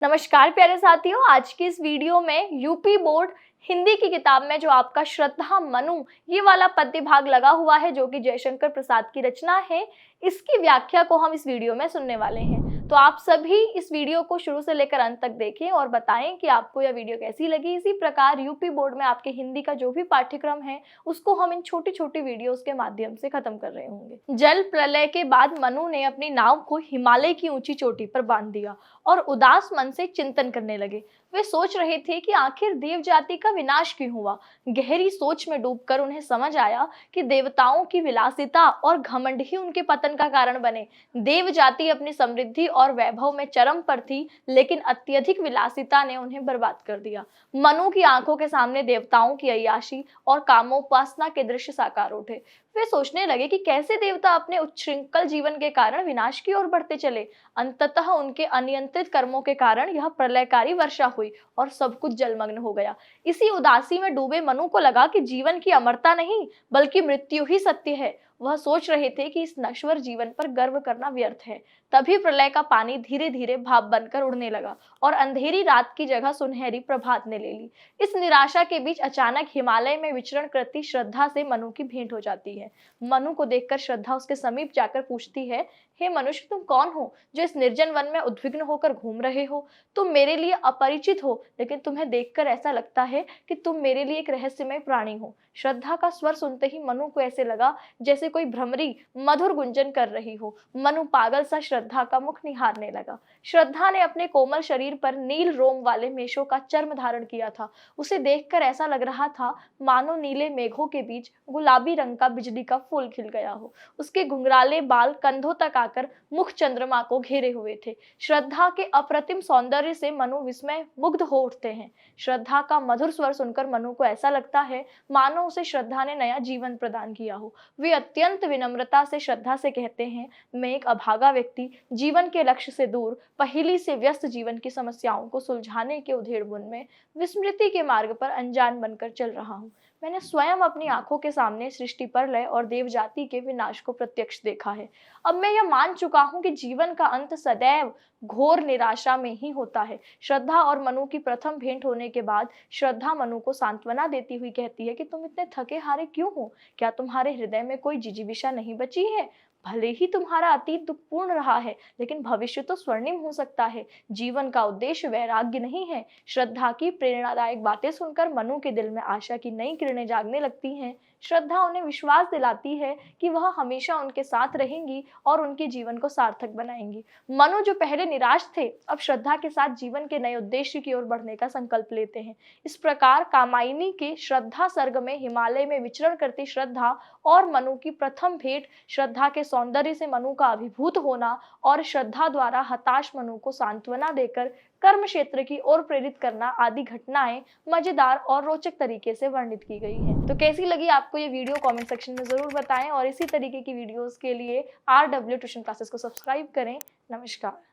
नमस्कार प्यारे साथियों, आज की इस वीडियो में यूपी बोर्ड हिंदी की किताब में जो आपका श्रद्धा मनु ये वाला पद्य भाग लगा हुआ है, जो कि जयशंकर प्रसाद की रचना है, इसकी व्याख्या को हम इस वीडियो में सुनने वाले हैं। तो आप सभी इस वीडियो को शुरू से लेकर अंत तक देखें और बताएं कि आपको यह वीडियो कैसी लगी। इसी प्रकार यूपी बोर्ड में आपके हिंदी का जो भी पाठ्यक्रम है उसको हम इन छोटी छोटी वीडियोस के माध्यम से खत्म कर रहे होंगे। जल प्रलय के बाद मनु ने अपनी नाव को हिमालय की ऊंची चोटी पर बांध दिया और उदास मन से चिंतन करने लगे। वे सोच रहे थे कि आखिर देव जाति का विनाश क्यों हुआ। गहरी सोच में डूबकर उन्हें समझ आया कि देवताओं की विलासिता और घमंड ही उनके पतन का कारण बने। देव जाति अपनी समृद्धि और वैभव में चरम पर थी, लेकिन अत्यधिक विलासिता ने उन्हें बर्बाद कर दिया। मनु की आंखों के सामने देवताओं की अय्याशी और कामोपासना के दृश्य साकार उठे। वे सोचने लगे कि कैसे देवता अपने उच्छृंखल जीवन के कारण विनाश की ओर बढ़ते चले। अंततः उनके अनियंत्रित कर्मों के कारण यह प्रलयकारी वर्षा हुई और सब कुछ जलमग्न हो गया। इसी उदासी में डूबे मनु को लगा कि जीवन की अमरता नहीं बल्कि मृत्यु ही सत्य है। वह सोच रहे थे कि इस नश्वर जीवन पर गर्व करना व्यर्थ है। तभी प्रलय का पानी धीरे धीरे भाप बनकर उड़ने लगा और अंधेरी रात की जगह सुनहरी प्रभात ने ले ली। इस निराशा के बीच अचानक हिमालय में विचरण करती श्रद्धा से मनु की भेंट हो जाती है। मनु को देखकर श्रद्धा उसके समीप जाकर पूछती है, हे मनुष्य, तुम कौन हो जो इस निर्जन वन में उद्विग्न होकर घूम रहे हो? तुम मेरे लिए अपरिचित हो, लेकिन तुम्हें देखकर ऐसा लगता है कि तुम मेरे लिए एक रहस्यमय प्राणी हो। श्रद्धा का स्वर सुनते ही मनु को ऐसे लगा जैसे कोई भ्रमरी मधुर गुंजन कर रही हो। मनु पागल सा श्रद्धा का मुख निहारने लगा। श्रद्धा ने अपने कोमल शरीर पर नील रोम वाले मेषों का चर्म धारण किया था। उसे देखकर ऐसा लग रहा था मानो नीले मेघों के बीच गुलाबी रंग का बिजली का फूल खिल गया हो। उसके घुंघराले बाल कंधों तक आकर मुख चंद्रमा को घेरे हुए थे। श्रद्धा के अप्रतिम सौंदर्य से मनु विस्मय मुग्ध हो उठते हैं। श्रद्धा का मधुर स्वर सुनकर मनु को ऐसा लगता है मानो उसे श्रद्धा ने नया जीवन प्रदान किया हो। वे अत्यंत विनम्रता से श्रद्धा से कहते हैं, मैं एक अभागा व्यक्ति जीवन के लक्ष्य से दूर पहेली से व्यस्त जीवन की समस्याओं को सुलझाने के उधेड़बुन में विस्मृति के मार्ग पर अनजान बनकर चल रहा हूँ। मैंने स्वयं अपनी आंखों के सामने सृष्टि प्रलय और देव जाति के विनाश को प्रत्यक्ष देखा है। अब मैं यह मान चुका हूँ कि जीवन का अंत सदैव घोर निराशा में ही होता है। श्रद्धा और मनु की प्रथम भेंट होने के बाद श्रद्धा मनु को सांत्वना देती हुई कहती है कि तुम इतने थके हारे क्यों हो? क्या तुम्हारे हृदय में कोई जिजीविषा नहीं बची है? भले ही तुम्हारा अतीत दुखपूर्ण रहा है, लेकिन भविष्य तो स्वर्णिम हो सकता है। जीवन का उद्देश्य वैराग्य नहीं है। श्रद्धा की प्रेरणादायक बातें सुनकर मनु के दिल में आशा की नई किरणें जागने लगती हैं। श्रद्धा उन्हें विश्वास दिलाती है कि वह हमेशा उनके साथ रहेंगी और उनके जीवन को सार्थक बनाएंगी। मनु जो पहले निराश थे, अब श्रद्धा के साथ जीवन के नए उद्देश्य की ओर बढ़ने का संकल्प लेते हैं। इस प्रकार कामायनी के श्रद्धा सर्ग में हिमालय में विचरण करती श्रद्धा और मनु की प्रथम भेंट, श्रद्धा के सौंदर्य से मनु का अभिभूत होना और श्रद्धा द्वारा हताश मनु को सांत्वना देकर कर्म क्षेत्र की ओर प्रेरित करना आदि घटनाएं मजेदार और रोचक तरीके से वर्णित की गई हैं। तो कैसी लगी आपको ये वीडियो कमेंट सेक्शन में जरूर बताएं और इसी तरीके की वीडियोस के लिए RW ट्यूशन क्लासेस को सब्सक्राइब करें। नमस्कार।